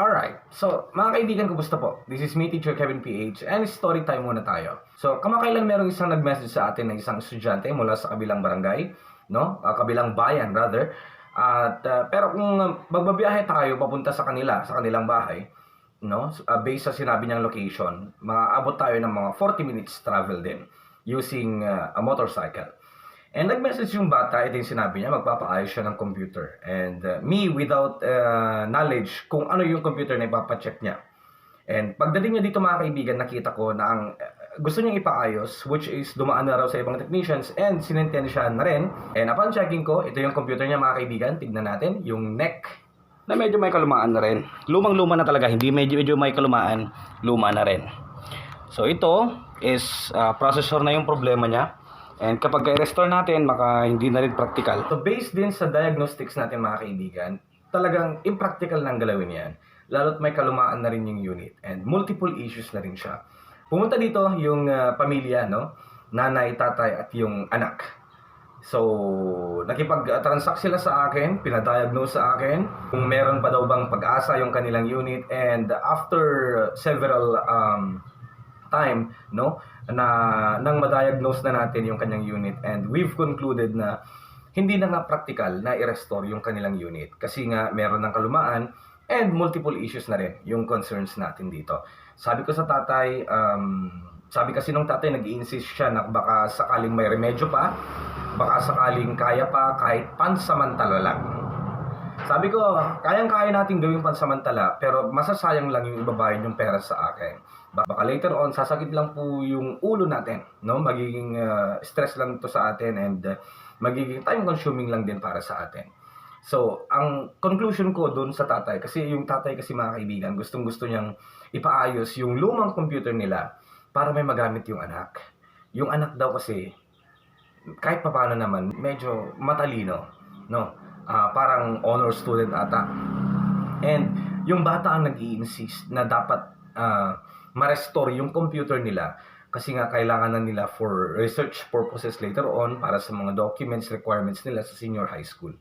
Alright, so mga kaibigan, kumusta po? This is me, Teacher Kevin PH, and story time muna tayo. So, kamakailan merong isang nag-message sa atin na isang estudyante mula sa kabilang barangay, no? Kabilang bayan, rather. Pero kung magbabiyahe tayo papunta sa kanilang bahay, no? Based sa sinabi niyang location, maaabot tayo ng mga 40 minutes travel din using a motorcycle. And nag-message yung bata, ito yung sinabi niya, magpapaayos siya ng computer. And me, without knowledge kung ano yung computer na ipapacheck niya. And pagdating niya dito mga kaibigan, nakita ko na ang gusto niyang ipaayos, which is dumaan na raw sa ibang technicians and sinintensyahan na rin. And upon checking ko, ito yung computer niya mga kaibigan, tignan natin, yung neck na medyo may kalumaan na rin. Lumang-luma na talaga, hindi medyo may kalumaan, luma na rin. So ito is processor na yung problema niya. And kapag i-restore natin, maka hindi na rin practical. So based din sa diagnostics natin mga kaibigan, talagang impractical nang galawin yan. Lalo't may kalumaan na rin yung unit. And multiple issues na rin siya. Pumunta dito yung pamilya, no? Nanay, tatay at yung anak. So, nakipag-transact sila sa akin, pinadiagnose sa akin kung meron pa daw bang pag-asa yung kanilang unit. And after several time, no, nang ma-diagnose na natin yung kanyang unit, and we've concluded na hindi na nga practical na i-restore yung kanilang unit kasi nga meron ng kalumaan and multiple issues na rin yung concerns natin dito. Sabi ko sa tatay, sabi kasi nung tatay, nag-i-insist siya na baka sakaling may remedyo pa, baka sakaling kaya pa kahit pansamantala lang. Sabi ko, kayang-kaya natin gawing pansamantala, pero masasayang lang yung ibabayad yung pera sa akin. Baka later on, sasakit lang po yung ulo natin, no? Magiging stress lang to sa atin and magiging time-consuming lang din para sa atin. So, ang conclusion ko dun sa tatay, kasi yung tatay kasi mga kaibigan, gustong-gusto niyang ipaayos yung lumang computer nila para may magamit yung anak. Yung anak daw kasi, kahit papaano naman, medyo matalino, no? Parang honor student ata. And yung bata ang nag-i-insist na dapat ma-restore yung computer nila kasi nga kailangan na nila for research purposes later on para sa mga documents, requirements nila sa senior high school.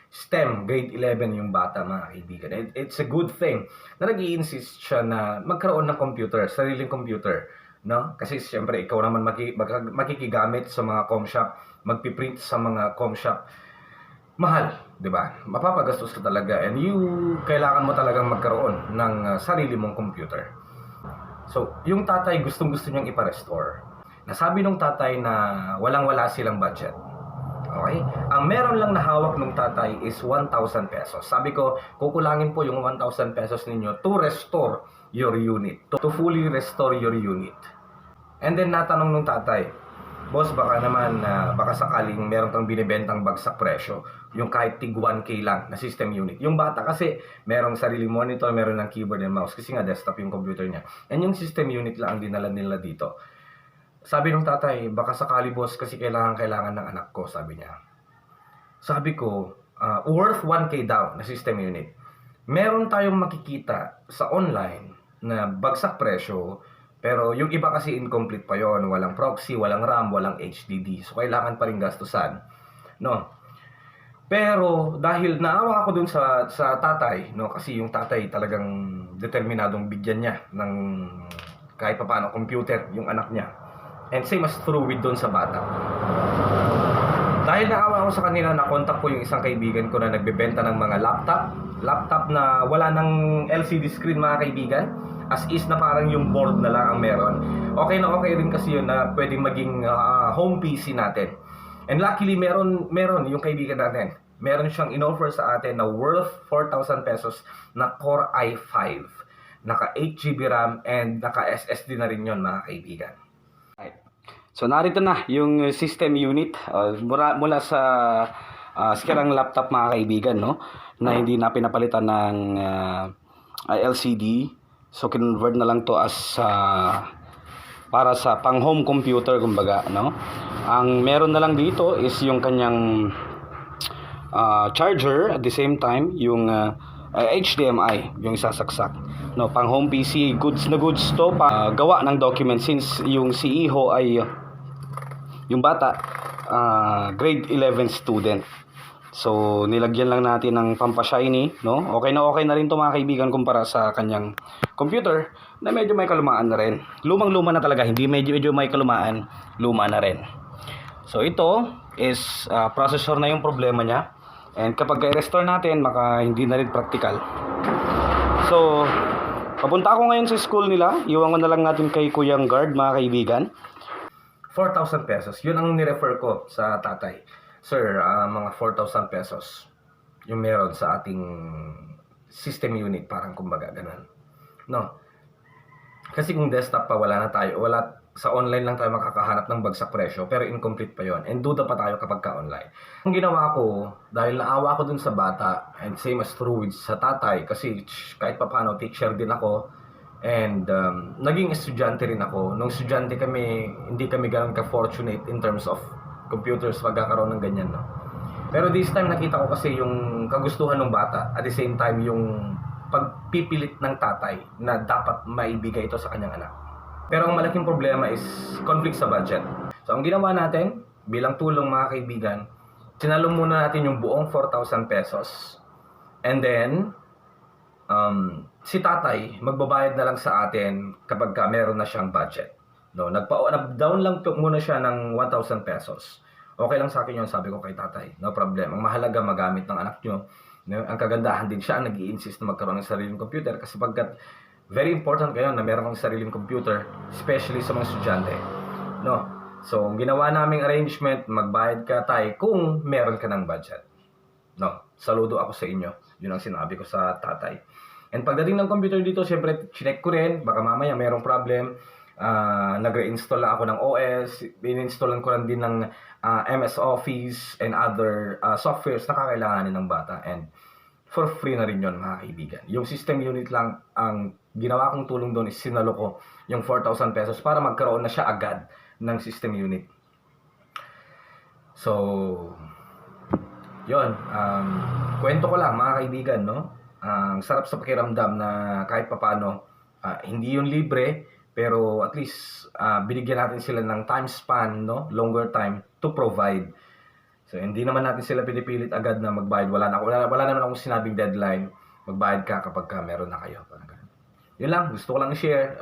STEM, grade 11 yung bata mga kaibigan. It's a good thing na nag-i-insist siya na magkaroon ng computer, sariling computer. No? Kasi siyempre ikaw naman makikigamit sa mga com shop, magpiprint sa mga com shop. Mahal, di ba? Mapapagastos ka talaga and kailangan mo talagang magkaroon ng sarili mong computer. So, yung tatay gustong-gusto niyang ipa-restore. Nasabi nung tatay na walang-wala silang budget. Okay? Ang meron lang na hawak nung tatay is 1,000 pesos. Sabi ko, kukulangin po yung 1,000 pesos ninyo to restore your unit. To fully restore your unit. And then natanong nung tatay, boss, baka naman, baka sakaling meron kang binibentang bagsak presyo, yung kahit tig 1K lang na system unit. Yung bata kasi, merong sariling monitor, meron ng keyboard and mouse, kasi nga desktop yung computer niya. And yung system unit lang ang dinala nila dito. Sabi ng tatay, baka sakali boss, kasi kailangan ng anak ko, sabi niya. Sabi ko, worth 1K daw na system unit. Meron tayong makikita sa online na bagsak presyo, pero yung iba kasi incomplete pa yon, walang proxy, walang RAM, walang HDD. So kailangan pa rin gastusan, no? Pero dahil naawa ako dun sa tatay, no, kasi yung tatay talagang determinadong bigyan niya ng kahit papaano computer yung anak niya. And same as true with dun sa bata. Dahil naawa ako sa kanila, na-contact ko yung isang kaibigan ko na nagbebenta ng mga laptop na wala ng LCD screen mga kaibigan. As is na parang yung board na lang ang meron. Okay na okay rin kasi yun na pwedeng maging home PC natin. And luckily meron yung kaibigan natin. Meron siyang in-offer sa atin na worth 4,000 pesos na Core i5. Naka 8GB RAM and naka SSD na rin yun mga kaibigan. So narito na yung system unit mula sa sirang laptop mga kaibigan, no? Na hindi na pinapalitan ng LCD. So kinonvert na lang to as para sa pang home computer kumbaga, no? Ang meron na lang dito is yung kanyang charger, at the same time yung HDMI yung sasaksak, no? Pang home PC, goods na goods to, gawa ng document since yung CEO ay yung bata grade 11 student. So, nilagyan lang natin ng pampashiny, no? Okay na rin to mga kaibigan kumpara sa kanyang computer na medyo may kalumaan na rin. Lumang-luma na talaga, hindi medyo may kalumaan, luma na rin. So, ito is processor na yung problema niya. And kapag i-restore natin, maka hindi na rin practical. So, papunta ako ngayon sa school nila. Iwan ko na lang natin kay Kuyang Guard, mga kaibigan. 4,000 pesos. Yun ang nirefer ko sa tatay. Sir, mga 4,000 pesos yung meron sa ating system unit, parang kumbaga ganun. No. Kasi kung desktop pa, wala na tayo. Sa online lang tayo makakahanap ng bagsak presyo, pero incomplete pa yon. And duda pa tayo kapag ka-online. Ang ginawa ko, dahil naawa ko dun sa bata, and same as true with sa tatay, kasi kahit pa paano, teacher din ako, and naging estudyante rin ako. Nung estudyante kami, hindi kami ganun ka-fortunate in terms of computers magkakaroon ng ganyan, no? Pero this time nakita ko kasi yung kagustuhan ng bata, at the same time yung pagpipilit ng tatay na dapat maibigay ito sa kanyang anak. Pero ang malaking problema is conflict sa budget. So ang ginawa natin bilang tulong, mga kaibigan, sinalong muna natin yung buong 4,000 pesos, and then si tatay magbabayad na lang sa atin kapag meron na siyang budget. No, nag-down lang muna siya ng 1,000 pesos. Okay lang sa akin yun, sabi ko kay tatay. No problem. Ang mahalaga magamit ng anak nyo. No, ang kagandahan din siya ang nag-i-insist na magkaroon ng sariling computer kasi pagkat very important kayo na meron kang sariling computer, especially sa mga estudyante. No. So, ang ginawa naming arrangement, magbayad ka tay kung meron ka ng budget. No. Saludo ako sa inyo. Yun ang sinabi ko sa tatay. And pagdating ng computer dito, syempre, chinek ko rin. Baka mamaya merong problem. Nag-reinstall lang ako ng OS. Ininstallan ko lang din ng MS Office and other softwares na kakailanganin ng bata. And for free na rin yun, mga kaibigan. Yung system unit lang, ang ginawa kong tulong doon is sinalo ko yung 4,000 pesos para magkaroon na siya agad ng system unit. So, yun. Kwento ko lang, mga kaibigan, no? Ang sarap sa pakiramdam na kahit papano, hindi yun libre, pero at least binigyan natin sila ng time span, no? Longer time to provide. So, hindi naman natin sila pinipilit agad na magbayad. Wala naman akong sinabing deadline. Magbayad ka kapag meron na kayo. Yun lang, gusto ko lang i-share.